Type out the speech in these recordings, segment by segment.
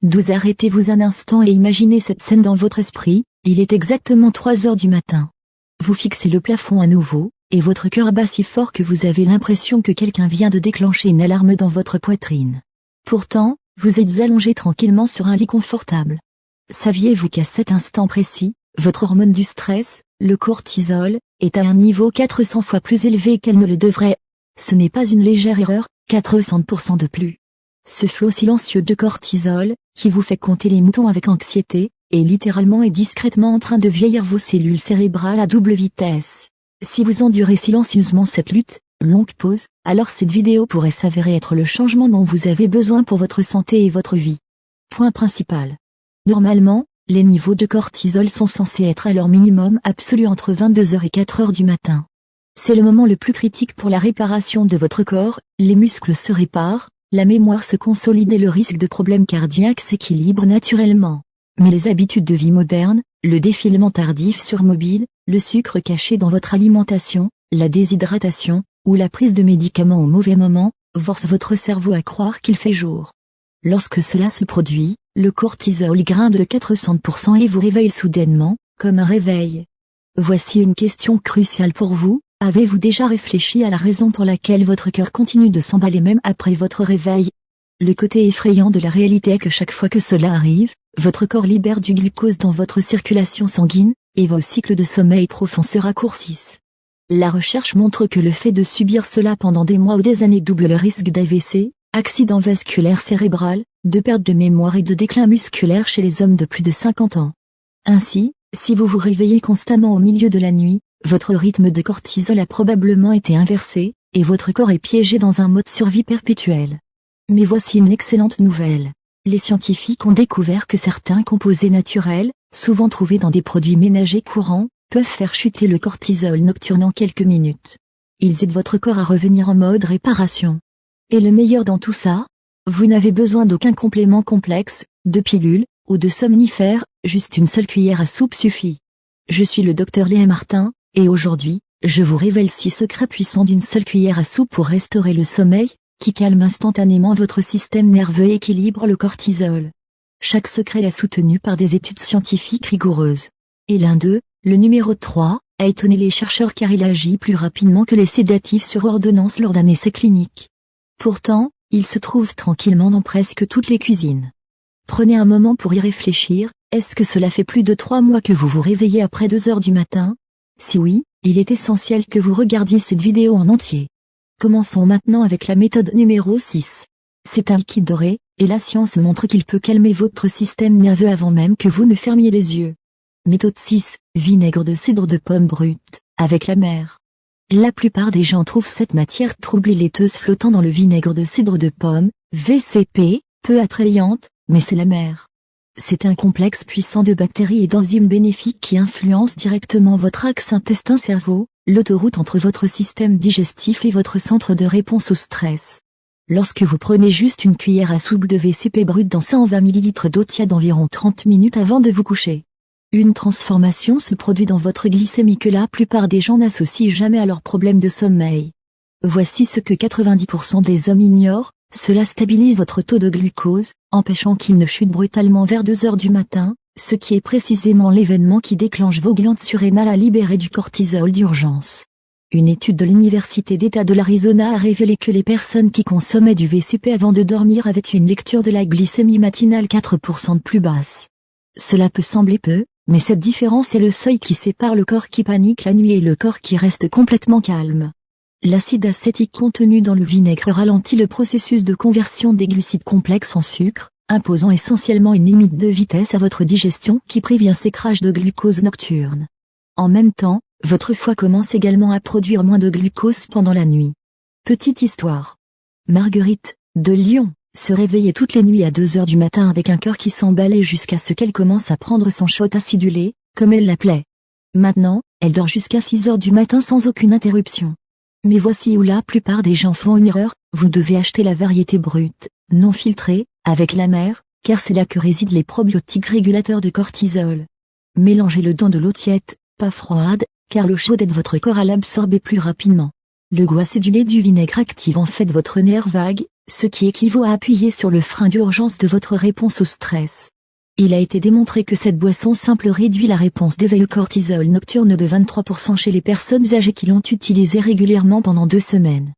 Arrêtez-vous un instant et imaginez cette scène dans votre esprit, il est exactement 3 heures du matin. Vous fixez le plafond à nouveau, et votre cœur bat si fort que vous avez l'impression que quelqu'un vient de déclencher une alarme dans votre poitrine. Pourtant, vous êtes allongé tranquillement sur un lit confortable. Saviez-vous qu'à cet instant précis, votre hormone du stress, le cortisol, est à un niveau 400 fois plus élevé qu'elle ne le devrait? Ce n'est pas une légère erreur, 400% de plus. Ce flot silencieux de cortisol, qui vous fait compter les moutons avec anxiété, est littéralement et discrètement en train de vieillir vos cellules cérébrales à double vitesse. Si vous endurez silencieusement cette lutte, longue pause, alors cette vidéo pourrait s'avérer être le changement dont vous avez besoin pour votre santé et votre vie. Point principal. Normalement, les niveaux de cortisol sont censés être à leur minimum absolu entre 22h et 4h du matin. C'est le moment le plus critique pour la réparation de votre corps, les muscles se réparent, la mémoire se consolide et le risque de problèmes cardiaques s'équilibre naturellement. Mais les habitudes de vie modernes, le défilement tardif sur mobile, le sucre caché dans votre alimentation, la déshydratation, ou la prise de médicaments au mauvais moment, forcent votre cerveau à croire qu'il fait jour. Lorsque cela se produit, le cortisol grimpe de 400% et vous réveille soudainement, comme un réveil. Voici une question cruciale pour vous. Avez-vous déjà réfléchi à la raison pour laquelle votre cœur continue de s'emballer même après votre réveil? Le côté effrayant de la réalité est que chaque fois que cela arrive, votre corps libère du glucose dans votre circulation sanguine, et vos cycles de sommeil profond se raccourcissent. La recherche montre que le fait de subir cela pendant des mois ou des années double le risque d'AVC, accident vasculaire cérébral, de perte de mémoire et de déclin musculaire chez les hommes de plus de 50 ans. Ainsi, si vous vous réveillez constamment au milieu de la nuit, votre rythme de cortisol a probablement été inversé, et votre corps est piégé dans un mode survie perpétuel. Mais voici une excellente nouvelle. Les scientifiques ont découvert que certains composés naturels, souvent trouvés dans des produits ménagers courants, peuvent faire chuter le cortisol nocturne en quelques minutes. Ils aident votre corps à revenir en mode réparation. Et le meilleur dans tout ça, vous n'avez besoin d'aucun complément complexe, de pilules, ou de somnifères, juste une seule cuillère à soupe suffit. Je suis le Dr Léa Martin, et aujourd'hui, je vous révèle 6 secrets puissants d'une seule cuillère à soupe pour restaurer le sommeil, qui calme instantanément votre système nerveux et équilibre le cortisol. Chaque secret est soutenu par des études scientifiques rigoureuses. Et l'un d'eux, le numéro 3, a étonné les chercheurs car il agit plus rapidement que les sédatifs sur ordonnance lors d'un essai clinique. Pourtant, il se trouve tranquillement dans presque toutes les cuisines. Prenez un moment pour y réfléchir, est-ce que cela fait plus de 3 mois que vous vous réveillez après 2 heures du matin? Si oui, il est essentiel que vous regardiez cette vidéo en entier. Commençons maintenant avec la méthode numéro 6. C'est un liquide doré, et la science montre qu'il peut calmer votre système nerveux avant même que vous ne fermiez les yeux. Méthode 6, vinaigre de cidre de pomme brute, avec la mer. La plupart des gens trouvent cette matière trouble et laiteuse flottant dans le vinaigre de cidre de pomme, VCP, peu attrayante, mais c'est la mer. C'est un complexe puissant de bactéries et d'enzymes bénéfiques qui influence directement votre axe intestin-cerveau, l'autoroute entre votre système digestif et votre centre de réponse au stress. Lorsque vous prenez juste une cuillère à soupe de VCP brut dans 120 ml d'eau tiède environ 30 minutes avant de vous coucher, une transformation se produit dans votre glycémie que la plupart des gens n'associent jamais à leurs problèmes de sommeil. Voici ce que 90% des hommes ignorent, cela stabilise votre taux de glucose, empêchant qu'il ne chute brutalement vers 2 heures du matin, ce qui est précisément l'événement qui déclenche vos glandes surrénales à libérer du cortisol d'urgence. Une étude de l'Université d'État de l'Arizona a révélé que les personnes qui consommaient du VCP avant de dormir avaient une lecture de la glycémie matinale 4% de plus basse. Cela peut sembler peu, mais cette différence est le seuil qui sépare le corps qui panique la nuit et le corps qui reste complètement calme. L'acide acétique contenu dans le vinaigre ralentit le processus de conversion des glucides complexes en sucre, imposant essentiellement une limite de vitesse à votre digestion qui prévient ces crashs de glucose nocturne. En même temps, votre foie commence également à produire moins de glucose pendant la nuit. Petite histoire. Marguerite, de Lyon, se réveillait toutes les nuits à 2 heures du matin avec un cœur qui s'emballait jusqu'à ce qu'elle commence à prendre son shot acidulé, comme elle l'appelait. Maintenant, elle dort jusqu'à 6 heures du matin sans aucune interruption. Mais voici où la plupart des gens font une erreur, vous devez acheter la variété brute, non filtrée, avec la mer, car c'est là que résident les probiotiques régulateurs de cortisol. Mélangez-le dans de l'eau tiède, pas froide, car l'eau chaude aide votre corps à l'absorber plus rapidement. Le goût acidulé du vinaigre active en fait votre nerf vague, ce qui équivaut à appuyer sur le frein d'urgence de votre réponse au stress. Il a été démontré que cette boisson simple réduit la réponse d'éveil au cortisol nocturne de 23% chez les personnes âgées qui l'ont utilisée régulièrement pendant 2 semaines.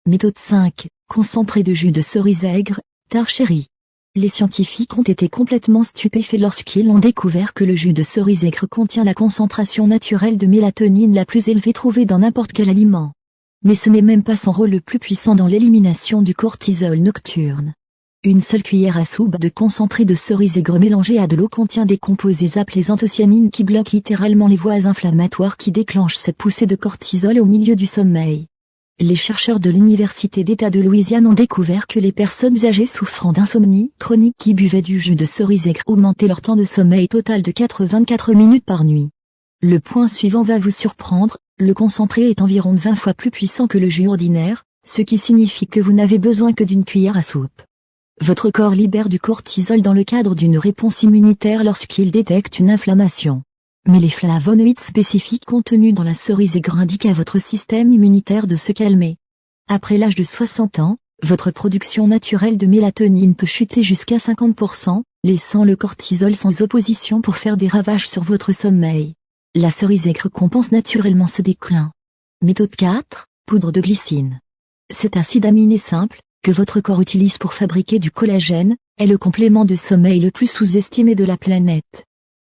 Méthode 5, concentré de jus de cerise aigre, tare cherry. Les scientifiques ont été complètement stupéfaits lorsqu'ils ont découvert que le jus de cerise aigre contient la concentration naturelle de mélatonine la plus élevée trouvée dans n'importe quel aliment. Mais ce n'est même pas son rôle le plus puissant dans l'élimination du cortisol nocturne. Une seule cuillère à soupe de concentré de cerise aigre mélangé à de l'eau contient des composés appelés anthocyanines qui bloquent littéralement les voies inflammatoires qui déclenchent cette poussée de cortisol au milieu du sommeil. Les chercheurs de l'Université d'État de Louisiane ont découvert que les personnes âgées souffrant d'insomnie chronique qui buvaient du jus de cerise aigre augmentaient leur temps de sommeil total de 84 minutes par nuit. Le point suivant va vous surprendre, le concentré est environ 20 fois plus puissant que le jus ordinaire, ce qui signifie que vous n'avez besoin que d'une cuillère à soupe. Votre corps libère du cortisol dans le cadre d'une réponse immunitaire lorsqu'il détecte une inflammation. Mais les flavonoïdes spécifiques contenus dans la cerise aigre indiquent à votre système immunitaire de se calmer. Après l'âge de 60 ans, votre production naturelle de mélatonine peut chuter jusqu'à 50%, laissant le cortisol sans opposition pour faire des ravages sur votre sommeil. La cerise aigre compense naturellement ce déclin. Méthode 4, poudre de glycine. Cet acide aminé simple, que votre corps utilise pour fabriquer du collagène, est le complément de sommeil le plus sous-estimé de la planète.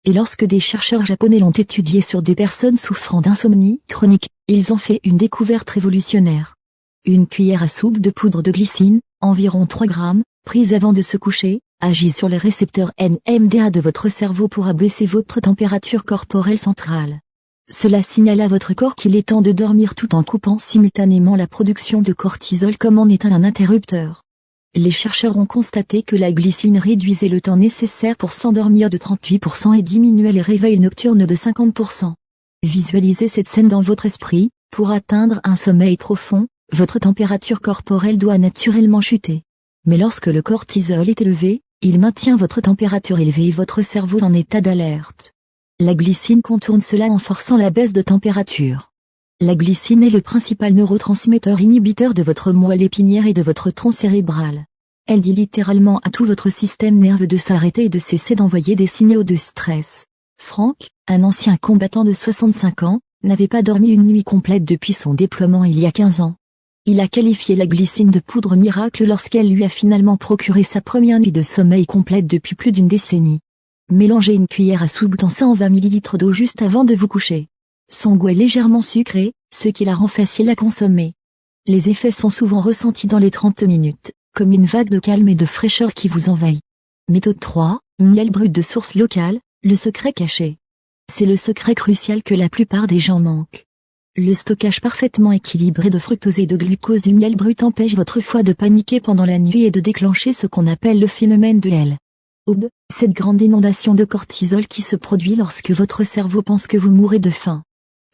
Et lorsque des chercheurs japonais l'ont étudié sur des personnes souffrant d'insomnie chronique, ils ont fait une découverte révolutionnaire. Une cuillère à soupe de poudre de glycine, environ 3 grammes, prise avant de se coucher, agit sur les récepteurs NMDA de votre cerveau pour abaisser votre température corporelle centrale. Cela signale à votre corps qu'il est temps de dormir tout en coupant simultanément la production de cortisol comme en étant un interrupteur. Les chercheurs ont constaté que la glycine réduisait le temps nécessaire pour s'endormir de 38% et diminuait les réveils nocturnes de 50%. Visualisez cette scène dans votre esprit, pour atteindre un sommeil profond, votre température corporelle doit naturellement chuter. Mais lorsque le cortisol est élevé, il maintient votre température élevée et votre cerveau en état d'alerte. La glycine contourne cela en forçant la baisse de température. La glycine est le principal neurotransmetteur inhibiteur de votre moelle épinière et de votre tronc cérébral. Elle dit littéralement à tout votre système nerveux de s'arrêter et de cesser d'envoyer des signaux de stress. Frank, un ancien combattant de 65 ans, n'avait pas dormi une nuit complète depuis son déploiement il y a 15 ans. Il a qualifié la glycine de poudre miracle lorsqu'elle lui a finalement procuré sa première nuit de sommeil complète depuis plus d'une décennie. Mélangez une cuillère à soupe dans 120 ml d'eau juste avant de vous coucher. Son goût est légèrement sucré, ce qui la rend facile à consommer. Les effets sont souvent ressentis dans les 30 minutes, comme une vague de calme et de fraîcheur qui vous envahit. Méthode 3, miel brut de source locale, le secret caché. C'est le secret crucial que la plupart des gens manquent. Le stockage parfaitement équilibré de fructose et de glucose du miel brut empêche votre foie de paniquer pendant la nuit et de déclencher ce qu'on appelle le phénomène de L', cette grande inondation de cortisol qui se produit lorsque votre cerveau pense que vous mourrez de faim.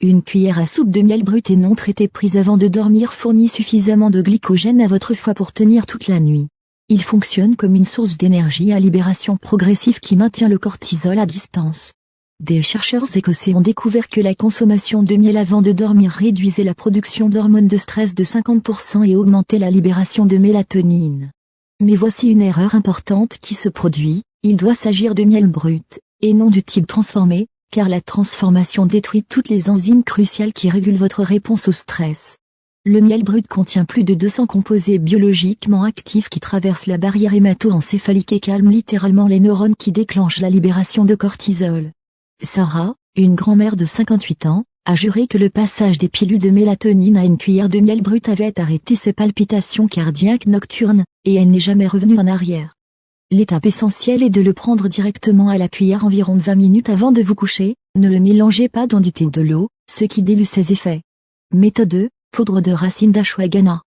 Une cuillère à soupe de miel brut et non traité prise avant de dormir fournit suffisamment de glycogène à votre foie pour tenir toute la nuit. Il fonctionne comme une source d'énergie à libération progressive qui maintient le cortisol à distance. Des chercheurs écossais ont découvert que la consommation de miel avant de dormir réduisait la production d'hormones de stress de 50% et augmentait la libération de mélatonine. Mais voici une erreur importante qui se produit, il doit s'agir de miel brut, et non du type transformé, car la transformation détruit toutes les enzymes cruciales qui régulent votre réponse au stress. Le miel brut contient plus de 200 composés biologiquement actifs qui traversent la barrière hémato-encéphalique et calment littéralement les neurones qui déclenchent la libération de cortisol. Sarah, une grand-mère de 58 ans, a juré que le passage des pilules de mélatonine à une cuillère de miel brut avait arrêté ses palpitations cardiaques nocturnes, et elle n'est jamais revenue en arrière. L'étape essentielle est de le prendre directement à la cuillère environ 20 minutes avant de vous coucher, ne le mélangez pas dans du thé ou de l'eau, ce qui dilue ses effets. Méthode 2, poudre de racine d'ashwagandha.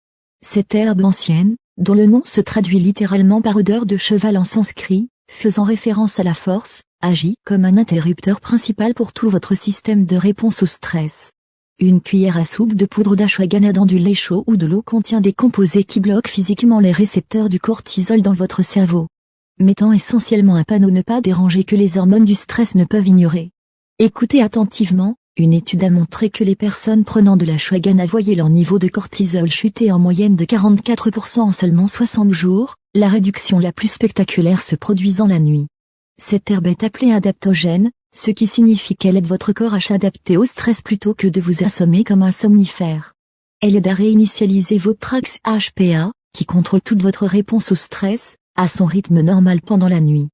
Cette herbe ancienne, dont le nom se traduit littéralement par odeur de cheval en sanskrit, faisant référence à la force, agit comme un interrupteur principal pour tout votre système de réponse au stress. Une cuillère à soupe de poudre d'ashwagandha dans du lait chaud ou de l'eau contient des composés qui bloquent physiquement les récepteurs du cortisol dans votre cerveau, mettant essentiellement un panneau ne pas déranger que les hormones du stress ne peuvent ignorer. Écoutez attentivement, Une étude a montré que les personnes prenant de l'ashwagandha voyaient leur niveau de cortisol chuter en moyenne de 44% en seulement 60 jours, la réduction la plus spectaculaire se produisant la nuit. Cette herbe est appelée adaptogène, ce qui signifie qu'elle aide votre corps à s'adapter au stress plutôt que de vous assommer comme un somnifère. Elle aide à réinitialiser votre axe HPA, qui contrôle toute votre réponse au stress, à son rythme normal pendant la nuit.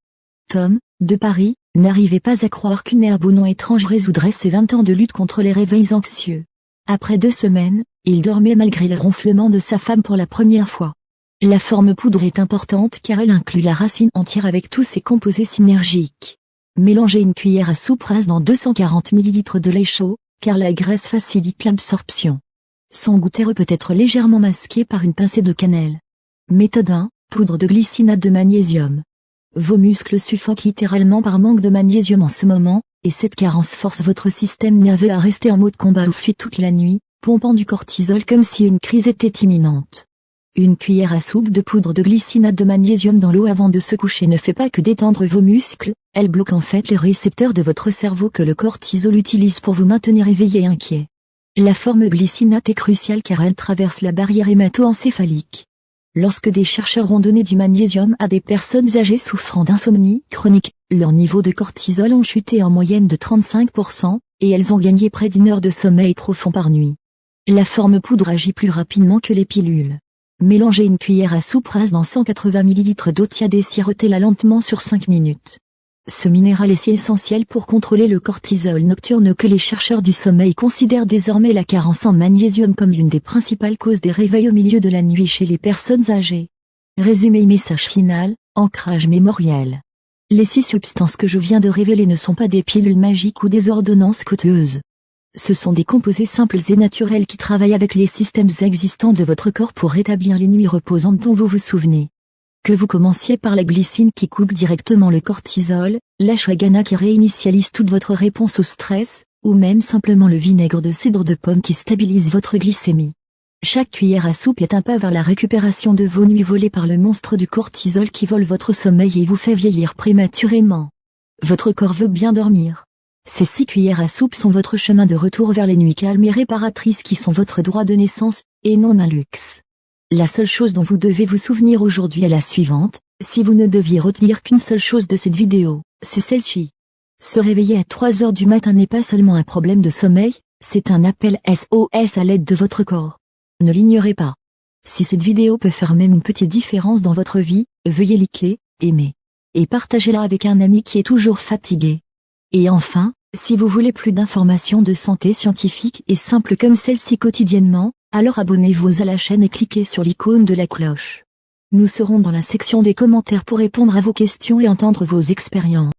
Tom, de Paris, n'arrivait pas à croire qu'une herbe au nom étrange résoudrait ses 20 ans de lutte contre les réveils anxieux. Après 2 semaines, il dormait malgré le ronflement de sa femme pour la première fois. La forme poudre est importante car elle inclut la racine entière avec tous ses composés synergiques. Mélangez une cuillère à soupe rase dans 240 ml de lait chaud, car la graisse facilite l'absorption. Son goût terreux peut être légèrement masqué par une pincée de cannelle. Méthode 1, poudre de glycinate de magnésium. Vos muscles suffoquent littéralement par manque de magnésium en ce moment, et cette carence force votre système nerveux à rester en mode combat ou fuite toute la nuit, pompant du cortisol comme si une crise était imminente. Une cuillère à soupe de poudre de glycinate de magnésium dans l'eau avant de se coucher ne fait pas que détendre vos muscles, elle bloque en fait les récepteurs de votre cerveau que le cortisol utilise pour vous maintenir éveillé et inquiet. La forme glycinate est cruciale car elle traverse la barrière hémato-encéphalique. Lorsque des chercheurs ont donné du magnésium à des personnes âgées souffrant d'insomnie chronique, leurs niveaux de cortisol ont chuté en moyenne de 35%, et elles ont gagné près d'1 heure de sommeil profond par nuit. La forme poudre agit plus rapidement que les pilules. Mélangez une cuillère à soupe rase dans 180 ml d'eau tiède et sirotez-la lentement sur 5 minutes. Ce minéral est si essentiel pour contrôler le cortisol nocturne que les chercheurs du sommeil considèrent désormais la carence en magnésium comme l'une des principales causes des réveils au milieu de la nuit chez les personnes âgées. Résumé et message final, ancrage mémoriel. Les 6 substances que je viens de révéler ne sont pas des pilules magiques ou des ordonnances coûteuses. Ce sont des composés simples et naturels qui travaillent avec les systèmes existants de votre corps pour rétablir les nuits reposantes dont vous vous souvenez. Que vous commenciez par la glycine qui coupe directement le cortisol, l'ashwagandha qui réinitialise toute votre réponse au stress, ou même simplement le vinaigre de cidre de pomme qui stabilise votre glycémie. Chaque cuillère à soupe est un pas vers la récupération de vos nuits volées par le monstre du cortisol qui vole votre sommeil et vous fait vieillir prématurément. Votre corps veut bien dormir. Ces 6 cuillères à soupe sont votre chemin de retour vers les nuits calmes et réparatrices qui sont votre droit de naissance, et non un luxe. La seule chose dont vous devez vous souvenir aujourd'hui est la suivante, si vous ne deviez retenir qu'une seule chose de cette vidéo, c'est celle-ci. Se réveiller à 3 heures du matin n'est pas seulement un problème de sommeil, c'est un appel SOS à l'aide de votre corps. Ne l'ignorez pas. Si cette vidéo peut faire même une petite différence dans votre vie, veuillez liker, aimer. Et partagez-la avec un ami qui est toujours fatigué. Et enfin, si vous voulez plus d'informations de santé scientifique et simples comme celle-ci quotidiennement, alors abonnez-vous à la chaîne et cliquez sur l'icône de la cloche. Nous serons dans la section des commentaires pour répondre à vos questions et entendre vos expériences.